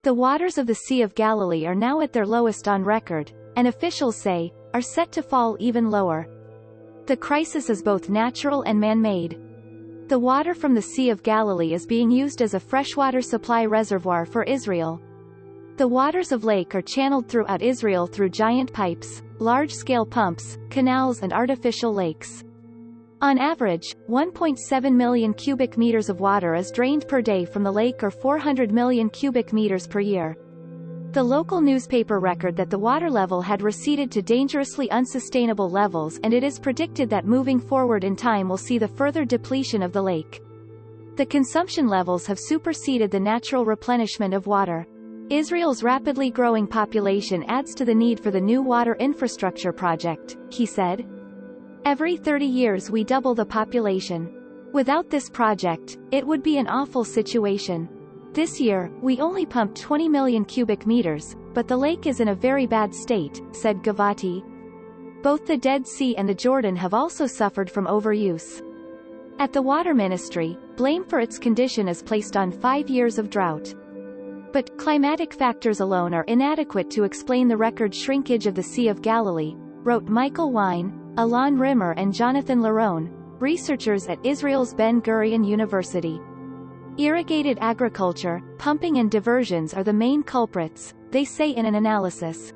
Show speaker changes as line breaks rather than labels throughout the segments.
The waters of the Sea of Galilee are now at their lowest on record, and officials say, are set to fall even lower. The crisis is both natural and man-made. The water from the Sea of Galilee is being used as a freshwater supply reservoir for Israel. The waters of lake are channeled throughout Israel through giant pipes, large-scale pumps, canals and artificial lakes. On average, 1.7 million cubic meters of water is drained per day from the lake, or 400 million cubic meters per year. The local newspaper record that the water level had receded to dangerously unsustainable levels, and it is predicted that moving forward in time will see the further depletion of the lake. The consumption levels have superseded the natural replenishment of water. Israel's rapidly growing population adds to the need for the new water infrastructure project, he said. Every 30 years we double the population. Without this project, it would be an awful situation. This year, we only pumped 20 million cubic meters, but the lake is in a very bad state, said Gavati. Both the Dead Sea and the Jordan have also suffered from overuse. At the Water Ministry, blame for its condition is placed on 5 years of drought. But climatic factors alone are inadequate to explain the record shrinkage of the Sea of Galilee, wrote Michael Wine, Alon Rimmer and Jonathan Lerone, researchers at Israel's Ben-Gurion University. Irrigated agriculture, pumping and diversions are the main culprits, they say in an analysis.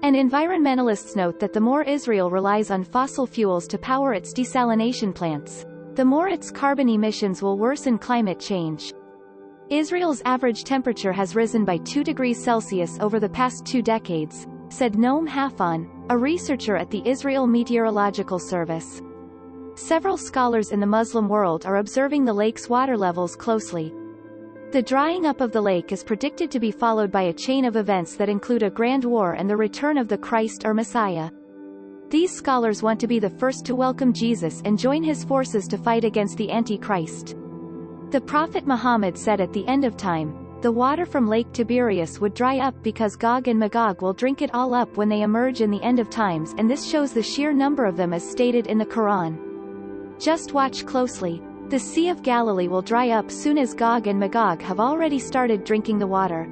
And environmentalists note that the more Israel relies on fossil fuels to power its desalination plants, the more its carbon emissions will worsen climate change. Israel's average temperature has risen by 2 degrees Celsius over the past 2 decades, said Noam Hafon, a researcher at the Israel Meteorological Service. Several scholars in the Muslim world are observing the lake's water levels closely. The drying up of the lake is predicted to be followed by a chain of events that include a grand war and the return of the Christ or Messiah. These scholars want to be the first to welcome Jesus and join his forces to fight against the Antichrist. The Prophet Muhammad said at the end of time, the water from Lake Tiberias would dry up because Gog and Magog will drink it all up when they emerge in the end of times, and this shows the sheer number of them as stated in the Quran. Just watch closely. The Sea of Galilee will dry up soon as Gog and Magog have already started drinking the water.